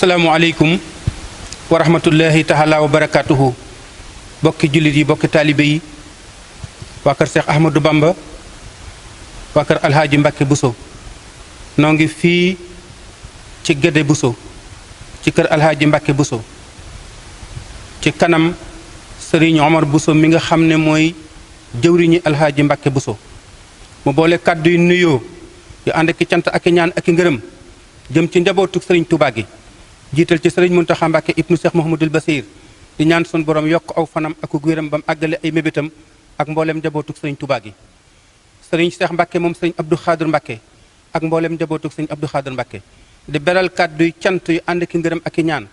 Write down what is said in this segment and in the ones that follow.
asalaamualeykum wa rahmatullahi taala wa barakatuhu bokki jullit yi bokki taalibe yi waa kër Cheikh Ahmadou Bamba waa kër Alhaaji Mbàkke Buso noo ngi fii ci Gédé Buso ci kër Alhaaji Mbàkke Buso ci kanam Sëriñ Omar Buso mi nga xam ne mooy jëwriñi Alhaaji Mbàkke Buso mu boole kàddu yu nuyoo yu ànd ki cant ak i ñaan ak i ngërëm jëm ci njabootu sëriñ Touba gi jiital ci sëriñ Muntaxa Mbàkke ibnu Cheikh Mouhamadul Basir di ñaan sun borom yokk aw fanam ak wéram ba mu àggale ay mébétam ak mboolem njabootu sëriñ Touba gi sëriñ Cheikh Mbàkke moom sëriñ Abdou Khadir Mbàkke ak mboolem njabootu sëriñ Abdou Khadir Mbàkke di beral kàddu yu cant yu ànd ki ngërëm ak i ñaan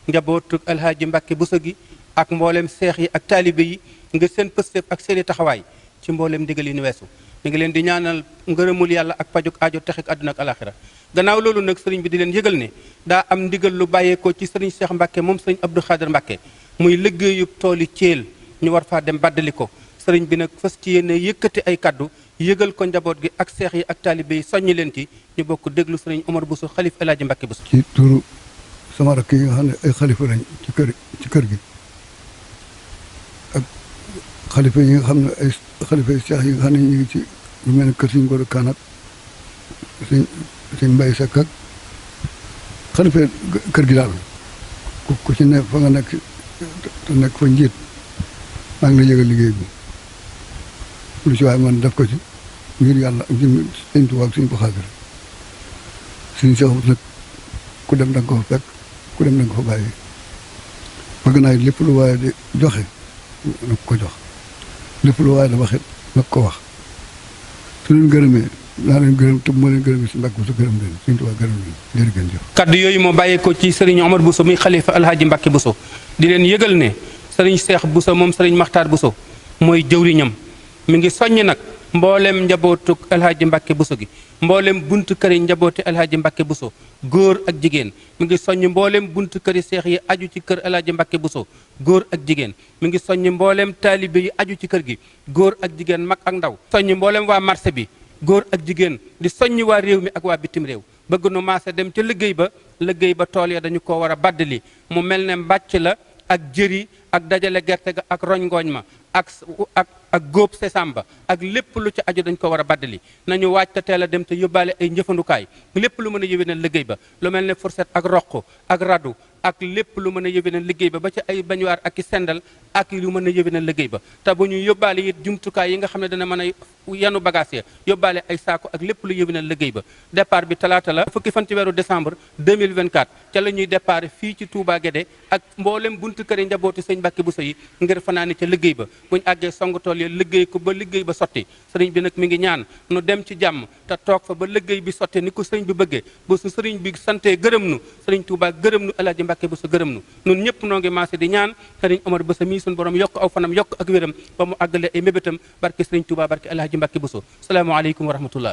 njabootu Alhaaji Mbàkke Buso gi ak mboolem seex yi ak taalibe yi ngir seen pëstéef ak seeni taxawaay ci mboolem ndigal yi ni weesu ñu ngi leen di ñaanal ngërëmul yàlla ak pajuk aajo texik àdduna ak alaxira gannaaw loolu nag sëriñ bi di leen yëgal ne daa am ndigal lu bàyyeekoo ci sëriñ Cheikh Mbàkke moom sëriñ Abdou Khadir Mbàkke muy liggéeyub tooli Thiel ñu war faa dem baddali ko sëriñ bi nag fas ci yéene yëkkati ay kaddu yëgal ko njaboot gi ak seex yi ak taalibe yi soññi leen ci ñu bokk déglu sëriñ Omar Bousso xalif El Hadji Mbàkke Bousso ci turu sama rakk yi nga xam ne ay xalifa lañ ci kër gi ak xalifa yi nga xam ne ay xalifa seex yi nga xam ne ñu ngi ci lu mel ne kër suñu góor kaanat suñ mbay sekk ak xalifa kër gi daal ku ci ne fa nga nekk te nekk fa njiit maa ngi la yëgal liggéey bi lu ci waaye man def ko ci ngir yàlla ak jëm sëñ Tuubaa ak suñu ko xaadir suñu seexut nag ku dem da nga ko fa fekk ku dem da nga ko fa bàyyi bëgg naa lépp lu waaye di joxe nag ko jox lépp lu waaye da waxit nag ko wax su leen gërëmee naa leen gërëm te moo leen gërëm si Mbàkke Buso gërëm leen suñu Tuubaa gërëm leen jërëjëf. kaddu yooyu moo bàyyeekoo ci sëriñ Omar Bousso muy xalifa Alhaaji Mbàkke Buso di leen yëgal ne sëriñ Cheikh Buso moom sëriñ Maxtaar Buso mooy jëwriñam mi ngi soññ nag mboolem njabootu Alhaaji Mbàkke Buso gi mboolem buntu këri njabooti Alhaaji Mbàkke Buso góor ak jigéen mi ngi soññ mboolem buntu këri seex yi aju ci kër Alhaaji Mbàkke Buso góor ak jigéen mi ngi soññ mboolem taalibe yi aju ci kër gi góor ak jigéen mag ak ndaw soññ mboolem waa marché bi góor ak jigéen di soññ waa réew mi ak waa bitim réew bëgg nu maase dem ca liggéey ba tool ya dañu ko war a baddali mu mel ne mbàcc la ak jëri ak dajale gerte ga ak roñ ngooñ ma ak góob sesamba ak lépp lu ci aju dañ ko war a baddali nañu waaj te teel a dem te yóbbaale ay njëfandukaay lépp lu mën a yëwénal liggéey ba lu mel ne fourchette ak roq ak radu ak lépp lu mën a yëwénal liggéey ba ci ay bañuwaar ak i sendal ak lu mën a yëwénal liggéey ba te bu ñu yóbbaale it jumtukaay yi nga xam ne dana mën a yanu bagage ya yóbbaale ay saako ak lépp lu yëwénal liggéey ba départ bi talaata la fukki fan ci weeru décembre 2024 ca la ñuy départ fii ci Touba Guédé ak mboolem buntu këri njabootu sëñ Mbàkke Buso yi ngir fanaani ca liggéey ba buñu àggee song tool ya liggéey ko ba liggéey ba sotti sëriñ bi nag mi ngi ñaan nu dem ci jàmm te toog fa ba liggéey bi sotti ni ko sëriñ bi bëggee ba su sëriñ bi santee gërëm nu sëriñ Touba gërëm nu Alhaaji Mbàkke Buso gërëm nu nun ñëpp noo ngi maase di ñaan sëriñ Omar Buso mii suñu borom yokk aw fanam yokk ak wéram ba mu àggale ay mébétam barke sëriñ Touba barke Alhaaji Mbàkke Buso salaamaaleykum wa rahmatullah